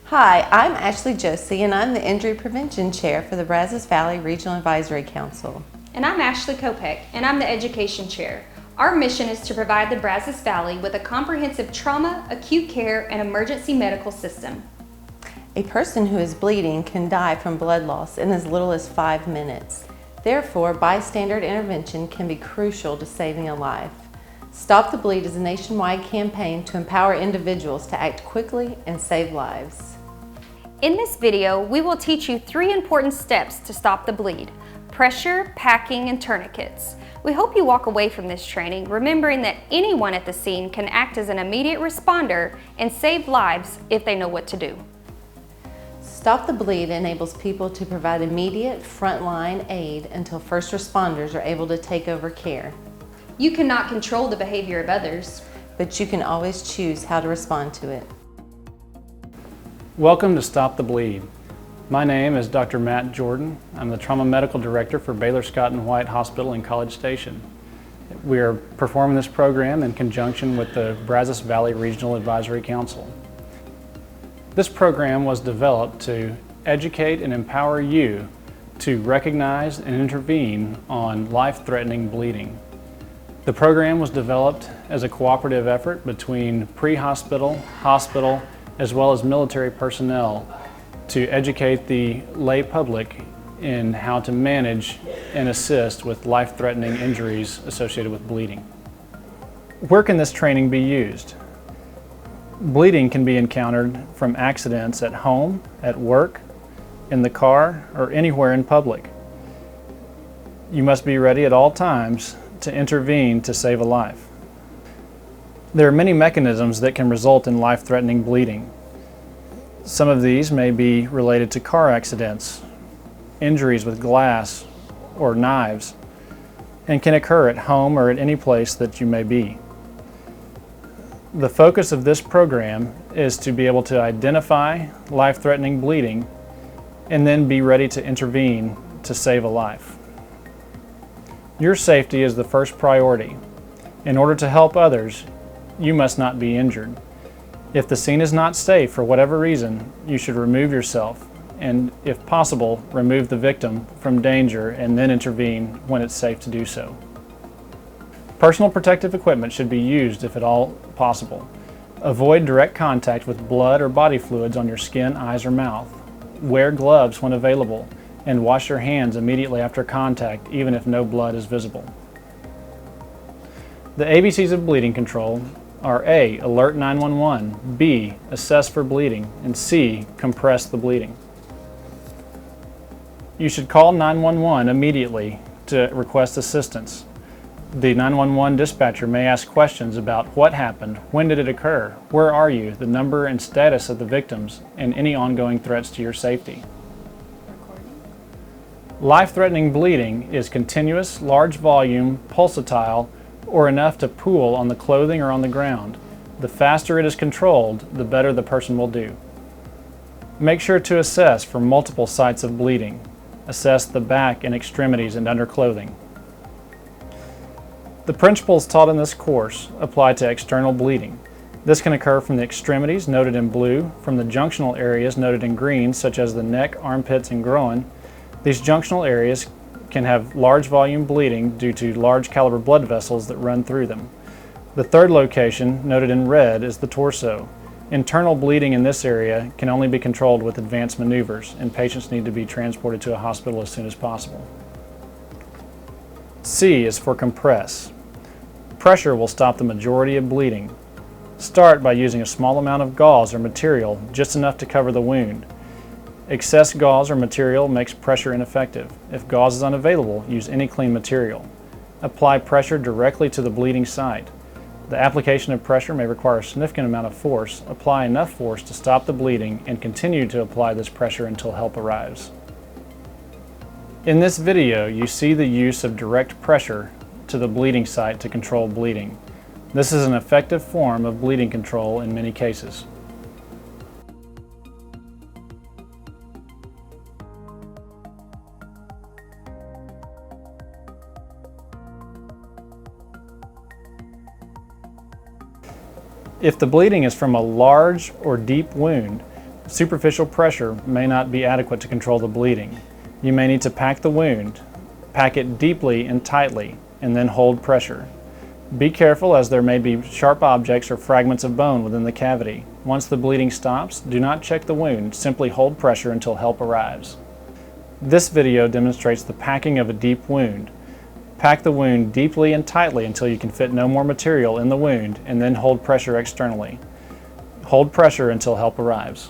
Hi, I'm Ashley Josie, and I'm the Injury Prevention Chair for the Brazos Valley Regional Advisory Council. And I'm Ashley Kopek, and I'm the Education Chair. Our mission is to provide the Brazos Valley with a comprehensive trauma, acute care, and emergency medical system. A person who is bleeding can die from blood loss in as little as 5 minutes. Therefore, bystander intervention can be crucial to saving a life. Stop the Bleed is a nationwide campaign to empower individuals to act quickly and save lives. In this video, we will teach you 3 important steps to stop the bleed: pressure, packing, and tourniquets. We hope you walk away from this training remembering that anyone at the scene can act as an immediate responder and save lives if they know what to do. Stop the Bleed enables people to provide immediate frontline aid until first responders are able to take over care. You cannot control the behavior of others, but you can always choose how to respond to it. Welcome to Stop the Bleed. My name is Dr. Matt Jordan. I'm the Trauma Medical Director for Baylor Scott & White Hospital in College Station. We are performing this program in conjunction with the Brazos Valley Regional Advisory Council. This program was developed to educate and empower you to recognize and intervene on life-threatening bleeding. The program was developed as a cooperative effort between pre-hospital, hospital, as well as military personnel to educate the lay public in how to manage and assist with life-threatening injuries associated with bleeding. Where can this training be used? Bleeding can be encountered from accidents at home, at work, in the car, or anywhere in public. You must be ready at all times to intervene to save a life. There are many mechanisms that can result in life-threatening bleeding. Some of these may be related to car accidents, injuries with glass or knives, and can occur at home or at any place that you may be. The focus of this program is to be able to identify life-threatening bleeding and then be ready to intervene to save a life. Your safety is the first priority. In order to help others, you must not be injured. If the scene is not safe for whatever reason, you should remove yourself and, if possible, remove the victim from danger and then intervene when it's safe to do so. Personal protective equipment should be used if at all possible. Avoid direct contact with blood or body fluids on your skin, eyes, or mouth. Wear gloves when available, and wash your hands immediately after contact, even if no blood is visible. The ABCs of bleeding control are A. Alert 911, B. Assess for bleeding, and C. Compress the bleeding. You should call 911 immediately to request assistance. The 911 dispatcher may ask questions about what happened, when did it occur, where are you, the number and status of the victims, and any ongoing threats to your safety. Life-threatening bleeding is continuous, large volume, pulsatile, or enough to pool on the clothing or on the ground. The faster it is controlled, the better the person will do. Make sure to assess for multiple sites of bleeding. Assess the back and extremities and underclothing. The principles taught in this course apply to external bleeding. This can occur from the extremities, noted in blue, from the junctional areas, noted in green, such as the neck, armpits, and groin. These junctional areas can have large volume bleeding due to large caliber blood vessels that run through them. The third location, noted in red, is the torso. Internal bleeding in this area can only be controlled with advanced maneuvers, and patients need to be transported to a hospital as soon as possible. C is for compress. Pressure will stop the majority of bleeding. Start by using a small amount of gauze or material, just enough to cover the wound. Excess gauze or material makes pressure ineffective. If gauze is unavailable, use any clean material. Apply pressure directly to the bleeding site. The application of pressure may require a significant amount of force. Apply enough force to stop the bleeding and continue to apply this pressure until help arrives. In this video, you see the use of direct pressure to the bleeding site to control bleeding. This is an effective form of bleeding control in many cases. If the bleeding is from a large or deep wound, Superficial pressure may not be adequate to control the bleeding. You may need to pack the wound. Pack it deeply and tightly, and then hold pressure. Be careful, as there may be sharp objects or fragments of bone within the cavity. Once the bleeding stops, do not check the wound, simply hold pressure until help arrives. This video demonstrates the packing of a deep wound. Pack the wound deeply and tightly until you can fit no more material in the wound, and then hold pressure externally. Hold pressure until help arrives.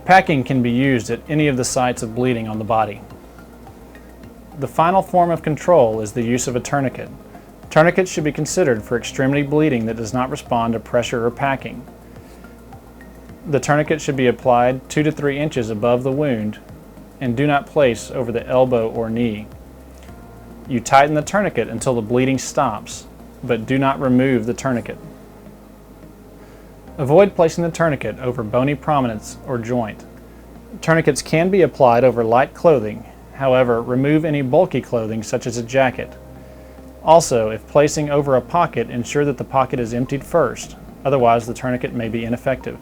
Packing can be used at any of the sites of bleeding on the body. The final form of control is the use of a tourniquet. Tourniquets should be considered for extremity bleeding that does not respond to pressure or packing. The tourniquet should be applied 2 to 3 inches above the wound and do not place over the elbow or knee. You tighten the tourniquet until the bleeding stops, but do not remove the tourniquet. Avoid placing the tourniquet over bony prominence or joint. Tourniquets can be applied over light clothing. However, remove any bulky clothing such as a jacket. Also, if placing over a pocket, ensure that the pocket is emptied first, otherwise the tourniquet may be ineffective.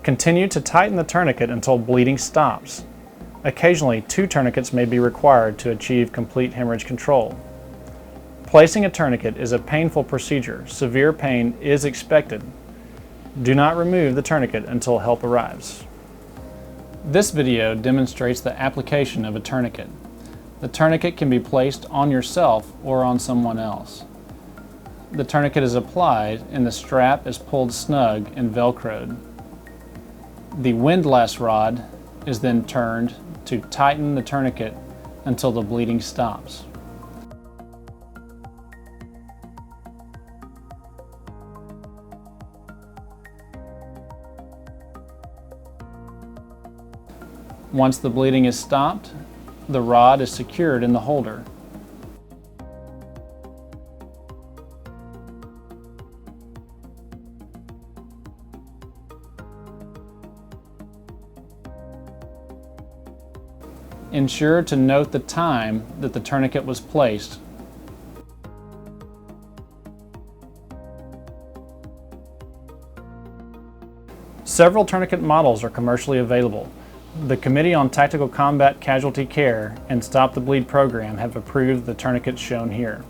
Continue to tighten the tourniquet until bleeding stops. Occasionally, 2 tourniquets may be required to achieve complete hemorrhage control. Placing a tourniquet is a painful procedure. Severe pain is expected. Do not remove the tourniquet until help arrives. This video demonstrates the application of a tourniquet. The tourniquet can be placed on yourself or on someone else. The tourniquet is applied and the strap is pulled snug and velcroed. The windlass rod is then turned to tighten the tourniquet until the bleeding stops. Once the bleeding is stopped, the rod is secured in the holder. Ensure to note the time that the tourniquet was placed. Several tourniquet models are commercially available. The Committee on Tactical Combat Casualty Care and Stop the Bleed program have approved the tourniquets shown here.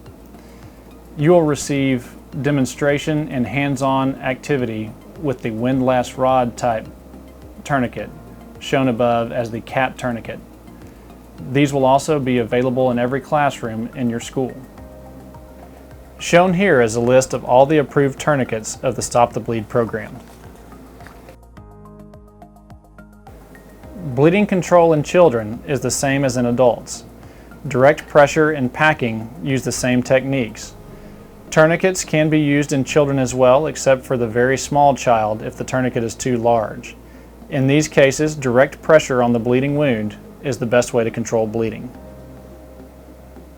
You will receive demonstration and hands-on activity with the windlass rod type tourniquet, shown above as the cap tourniquet. These will also be available in every classroom in your school. Shown here is a list of all the approved tourniquets of the Stop the Bleed program. Bleeding control in children is the same as in adults. Direct pressure and packing use the same techniques. Tourniquets can be used in children as well, except for the very small child if the tourniquet is too large. In these cases, direct pressure on the bleeding wound is the best way to control bleeding.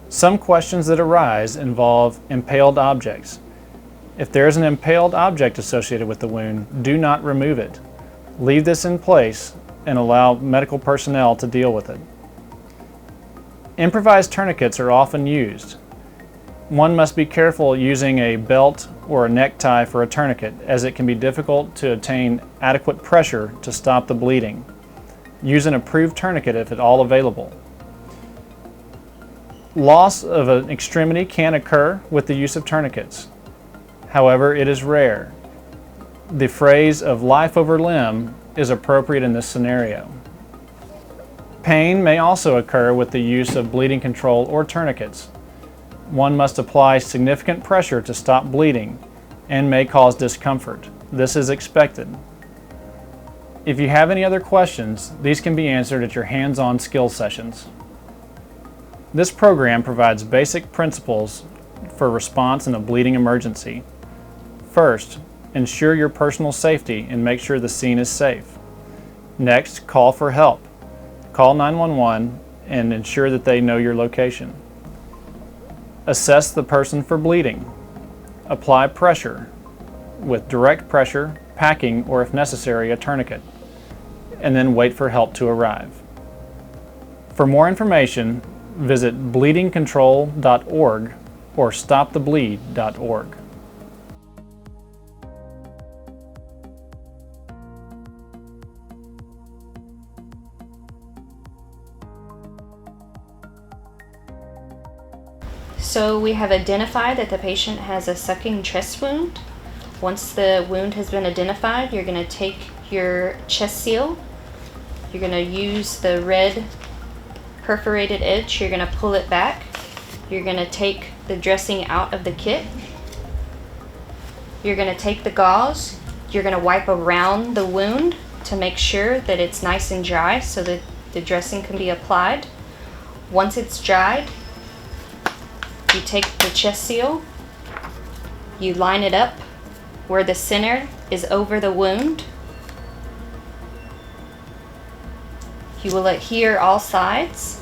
Some questions that arise involve impaled objects. If there is an impaled object associated with the wound, do not remove it. Leave this in place and allow medical personnel to deal with it. Improvised tourniquets are often used. One must be careful using a belt or a necktie for a tourniquet, as it can be difficult to obtain adequate pressure to stop the bleeding. Use an approved tourniquet if at all available. Loss of an extremity can occur with the use of tourniquets. However, it is rare. The phrase of life over limb is appropriate in this scenario. Pain may also occur with the use of bleeding control or tourniquets. One must apply significant pressure to stop bleeding and may cause discomfort. This is expected. If you have any other questions, these can be answered at your hands-on skill sessions. This program provides basic principles for response in a bleeding emergency. First, Ensure your personal safety and make sure the scene is safe. Next, call for help. Call 911 and ensure that they know your location. Assess the person for bleeding. Apply pressure with direct pressure, packing, or if necessary, a tourniquet, and then wait for help to arrive. For more information, visit bleedingcontrol.org or stopthebleed.org. So we have identified that the patient has a sucking chest wound. Once the wound has been identified, you're going to take your chest seal. You're going to use the red perforated edge. You're going to pull it back. You're going to take the dressing out of the kit. You're going to take the gauze. You're going to wipe around the wound to make sure that it's nice and dry so that the dressing can be applied. Once it's dried, you take the chest seal, you line it up where the center is over the wound. You will adhere all sides.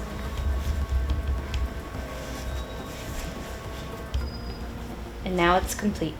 And now it's complete.